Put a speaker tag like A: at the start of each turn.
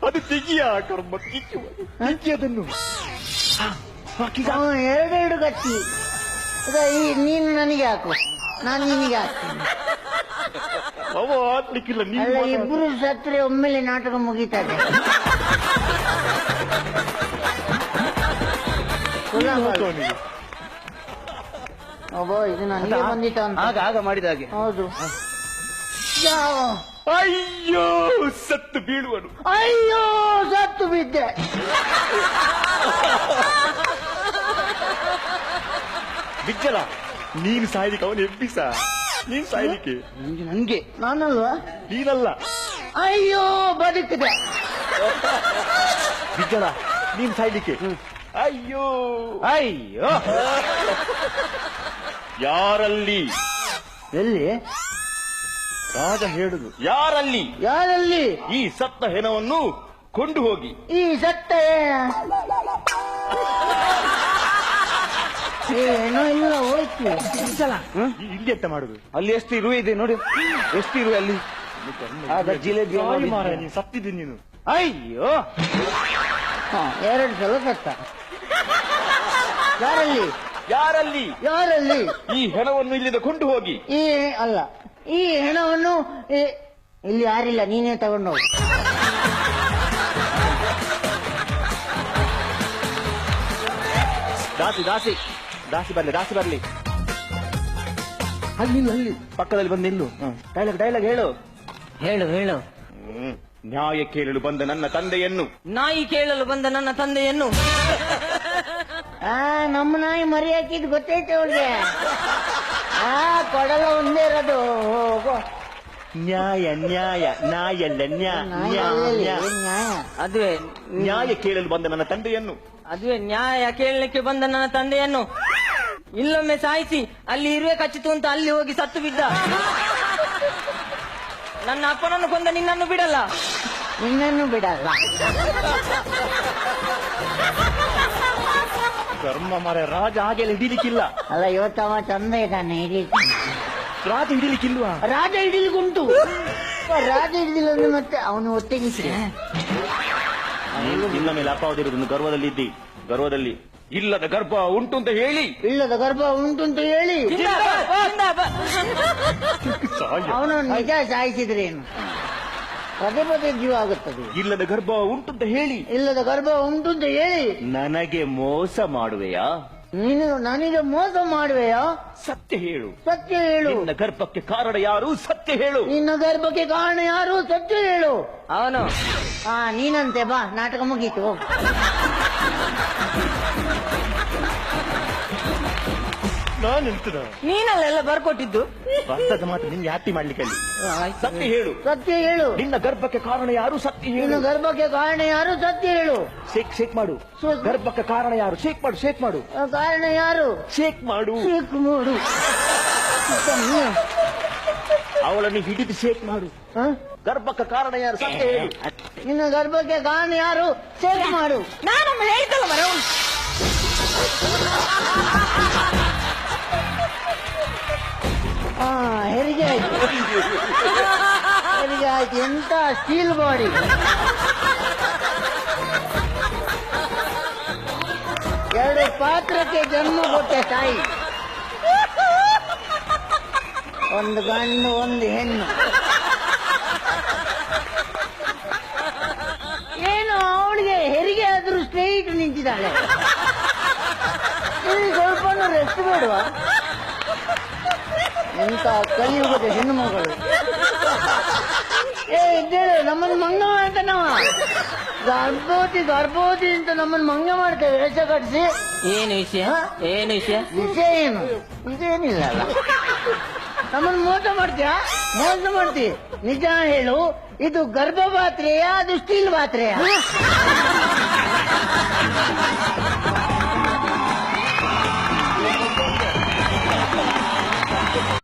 A: ಅದು ತೆಗಿಯ ಕರ್ಮ ತೆಗಿ ಅದನ್ನು.
B: ಎರಡೆರಡು ಗಟ್ಟಿ ನೀನು ನನಗೆ ಹಾಕು, ನಾನು ನಿನಗೆ ಹಾಕ್ತೀನಿ.
A: ಅವ ಹಾಕ್ಲಿಕ್ಕಿಲ್ಲ.
B: ಅಲ್ಲ, ಇಬ್ರು ಸತ್ರೆ ಒಮ್ಮೆಲೆ ನಾಟಕ ಮುಗೀತದೆ. ಇದು ನನಗೆ ಬಂದಿತ್ತ ಅಂತ
C: ಆಗ ಮಾಡಿದ ಹಾಗೆ.
B: ಹೌದು.
A: ಅಯ್ಯೋ ಸತ್ತು ಬೀಳುವನು.
B: ಅಯ್ಯೋ ಸತ್ತು ಬಿದ್ದೆ.
A: ಬಿಜ್ಜಲ ನೀನು ಸಾಯ್ಲಿಕ್ಕೆ ಅವನು ಎಬ್ಬಿಸ. ನೀನ್ ಸಾಯ್ಲಿಕ್ಕೆ
C: ನನ್ಗೆ
B: ನಾನಲ್ವಾ?
A: ನೀನಲ್ಲ.
B: ಅಯ್ಯೋ ಬದುಕಿದೆ.
A: ಬಿಜ್ಜಲ ನೀನ್ ಸಾಯ್ಲಿಕ್ಕೆ. ಅಯ್ಯೋ
C: ಅಯ್ಯೋ.
A: ಯಾರಲ್ಲಿ?
B: ಎಲ್ಲಿ?
A: ರಾಜ ಹೇಳುದು ಯಾರಲ್ಲಿ?
B: ಯಾರಲ್ಲಿ?
A: ಈ ಸತ್ತ ಹೆಣವನ್ನು ಕೊಂಡು ಹೋಗಿ.
B: ಈ ಸತ್ತ ಏನೋ ಇಲ್ಲ ಹೋಯ್ತು.
A: ಇಲ್ಲಿ ಎಂತ ಮಾಡುದು?
C: ಅಲ್ಲಿ ಎಷ್ಟು ಇರುವೆ ಇದೆ ನೋಡಿ, ಎಷ್ಟು ಇರುವೆ ಅಲ್ಲಿ. ಜಿಲೇಬಿ
A: ನೀನು ಸತ್ತಿದ್ದೀನಿ ನೀನು.
C: ಅಯ್ಯೋ
B: 2 ಸಲ ಸತ್ತ. ಯಾರಲ್ಲಿ?
A: ಯಾರಲ್ಲಿ?
B: ಯಾರಲ್ಲಿ?
A: ಈ ಹೆಣವನ್ನು ಇಲ್ಲಿಂದ ಕೊಂಡು ಹೋಗಿ.
B: ಈ ಅಲ್ಲ, ಈ ಹೆಣವನ್ನು ಇಲ್ಲಿ ಯಾರಿಲ್ಲ, ನೀನೇ ತಗೊಂಡು ಹೋಗು.
A: ದಾಸಿ ದಾಸಿ ದಾಸಿ ಬರ್ಲಿ, ದಾಸಿ ಬರ್ಲಿ.
C: ಅಲ್ಲಿ ನಿಲ್ಲು, ಅಲ್ಲಿ ಪಕ್ಕದಲ್ಲಿ ಬಂದು ನಿಲ್ಲು. ಡೈಲಾಗ್ ಹೇಳು.
B: ಹೇಳು.
A: ನ್ಯಾಯ ಕೇಳಲು ಬಂದ ನನ್ನ ತಂದೆಯನ್ನು,
D: ನಾಯಿ ಕೇಳಲು ಬಂದ ನನ್ನ ತಂದೆಯನ್ನು.
B: ನಮ್ಮ ನಾಯಿ ಮರಿ ಹಾಕಿದ್ ಗೊತ್ತೈತೆ ಅವಳಿಗೆ. ಕೊಡಲ ಒಂದೇ ಇರೋದು.
A: ನ್ಯಾಯ ನ್ಯಾಯ ನಾಯಲ್ಲ ನ್ಯಾಯ.
D: ಅದುವೇ
A: ನ್ಯಾಯ ಕೇಳಲು ಬಂದ ನನ್ನ ತಂದೆಯನ್ನು,
D: ಅದುವೇ ನ್ಯಾಯ ಕೇಳಲಿಕ್ಕೆ ಬಂದ ನನ್ನ ತಂದೆಯನ್ನು ಇಲ್ಲೊಮ್ಮೆ ಸಾಯಿಸಿ ಅಲ್ಲಿ ಇರುವೆ ಕಚ್ಚಿತು ಅಂತ ಅಲ್ಲಿ ಹೋಗಿ ಸತ್ತು ಬಿದ್ದ. ನನ್ನ ಅಪ್ಪನನ್ನು ಕೊಂದ ನಿನ್ನನ್ನು ಬಿಡಲ್ಲ.
B: ನಿನ್ನನ್ನು ಬಿಡಲ್ಲ.
A: ಕರ್ಮ ಮರ. ರಾಜ ಹಾಗೆಲ್ಲ ಹಿಡಿಲಿಕ್ಕಿಲ್ಲ.
B: ಅಲ್ಲ, ಇವತ್ತವ ಚಂದ ಇದ್ದಾನೆ ಹಿಡಿಲಿಕ್ಕೆ.
A: ರಾಜ ಹಿಡಿಲಿಕ್ಕಿಲ್ವಾ?
B: ರಾಜ ಹಿಡಿಲಿಕ್ಕುಂಟು. ರಾಜ ಹಿಡಿದಿಲ್ಲ ಅಂದ್ರೆ ಮತ್ತೆ ಅವನು ಒತ್ತಿಗೆ.
A: ನಿನ್ನ ಮೇಲೆ ಅಪಾವದಿರುವುದನ್ನು ಗರ್ವದಲ್ಲಿ ಇದ್ದಿ. ಗರ್ವದಲ್ಲಿ ಇಲ್ಲದ ಗರ್ಭ ಉಂಟು ಅಂತ ಹೇಳಿ,
B: ಇಲ್ಲದ ಗರ್ಭ ಉಂಟು ಅಂತ ಹೇಳಿ ಅವನು ನಿಜ ಸಾಯಿಸಿದ್ರೇನು ಪದೇ ಪದೇ ಜೀವ ಆಗುತ್ತದೆ.
A: ಇಲ್ಲದ ಗರ್ಭ ಉಂಟು ಅಂತ ಹೇಳಿ,
B: ಇಲ್ಲದ ಗರ್ಭ ಉಂಟು ಅಂತ ಹೇಳಿ
A: ನನಗೆ ಮೋಸ ಮಾಡುವೆಯಾ?
B: ನೀನು ನನಗೆ ಮೋಸ ಮಾಡುವೆಯಾ?
A: ಸತ್ಯ ಹೇಳು.
B: ಸತ್ಯ ಹೇಳು.
A: ನಿನ್ನ ಗರ್ಭಕ್ಕೆ ಕಾರಣ ಯಾರು? ಸತ್ಯ ಹೇಳು.
B: ನಿನ್ನ ಗರ್ಭಕ್ಕೆ ಕಾರಣ ಯಾರು? ಸತ್ಯ ಹೇಳು.
D: ಅವನು
B: ನೀನಂತೆ. ಬಾ, ನಾಟಕ ಮುಗೀತು. ಹೋಗು.
A: ನಾನೆಂತದ?
D: ನೀನಲ್ಲೆಲ್ಲ ಬರ್ಕೊಟ್ಟಿದ್ದು.
A: ಬರ್ತದ ಮಾತ್ರ ನಿನ್ಗೆ ಹ್ಯಾಪಿ ಮಾಡ್ಲಿಕ್ಕೆ. ಸತ್ಯ ಹೇಳು.
B: ಸತ್ಯ ಹೇಳು.
A: ನಿನ್ನ ಗರ್ಭಕ್ಕೆ ಕಾರಣ ಯಾರು? ಸತ್ಯ ಹೇಳು.
B: ನಿನ್ನ ಗರ್ಭಕ್ಕೆ ಕಾರಣ ಯಾರು? ಸತ್ಯ ಹೇಳು.
A: ಶೇಕ್ ಮಾಡು. ಗರ್ಭಕ್ಕೆ ಕಾರಣ ಯಾರು? ಶೇಕ್ ಮಾಡು.
B: ಕಾರಣ ಯಾರು?
A: ಶೇಕ್ ಮಾಡು. ಅವಳನ್ನು ಹಿಡಿದು ಶೇಕ್ ಮಾಡು. ಗರ್ಭಕ್ಕೆ ಕಾರಣ ಯಾರು? ಸತ್ಯ ಹೇಳು.
B: ನಿನ್ನ ಗರ್ಭಕ್ಕೆ ಕಾರಣ ಯಾರು? ಶೇಕ್ ಮಾಡು.
D: ನಾನೊಮ್ಮೆ ಹೇಳಿದ್ದಲ್ಲ ಮರ.
B: ಹೆರಿಗೆ ಆಯ್ತು. ಹೆರಿಗೆ ಆಯ್ತು. ಎಂತ ಸ್ಟೀಲ್ ಬಾಡಿ. ಎರಡು ಪಾತ್ರಕ್ಕೆ ಜನ್ಮ ಕೊಟ್ಟ ತಾಯಿ. ಒಂದು ಗಂಡು, ಒಂದು ಹೆಣ್ಣು. ಏನು ಅವಳಿಗೆ ಹೆರಿಗೆ ಆದ್ರೂ ಸ್ಟ್ರೈಟ್ ನಿಂತಿದ್ದಾಳೆ. ಇಲ್ಲಿ ಸ್ವಲ್ಪ ರೆಸ್ಟ್ ಬೇಡವಾ? ಎಂತ ಕಲಿಯುಗದ ಹೆಣ್ಣು ಮಗಳು. ಇದ್ದೇಳು ನಮ್ಮನ್ನು ಮಂಗ ಮಾಡ್ತಾನವ. ಗರ್ಭವತಿ ಅಂತ ನಮ್ಮನ್ನು ಮಂಗ ಮಾಡ್ತೇವೆ ವೇಷ ಕಟ್ಟಿಸಿ.
D: ಏನು ವಿಷಯ? ಏನು ವಿಷಯ?
B: ವಿಷಯ ಏನು? ಇದೇನಿಲ್ಲ ಅಲ್ಲ. ನಮ್ಮನ್ನು ಮೋಸ ಮಾಡ್ತೀಯ. ನಿಜ ಹೇಳು, ಇದು ಗರ್ಭ ಪಾತ್ರೆಯಾ? ಅದು ಸ್ಟೀಲ್ ಪಾತ್ರೆಯಾ?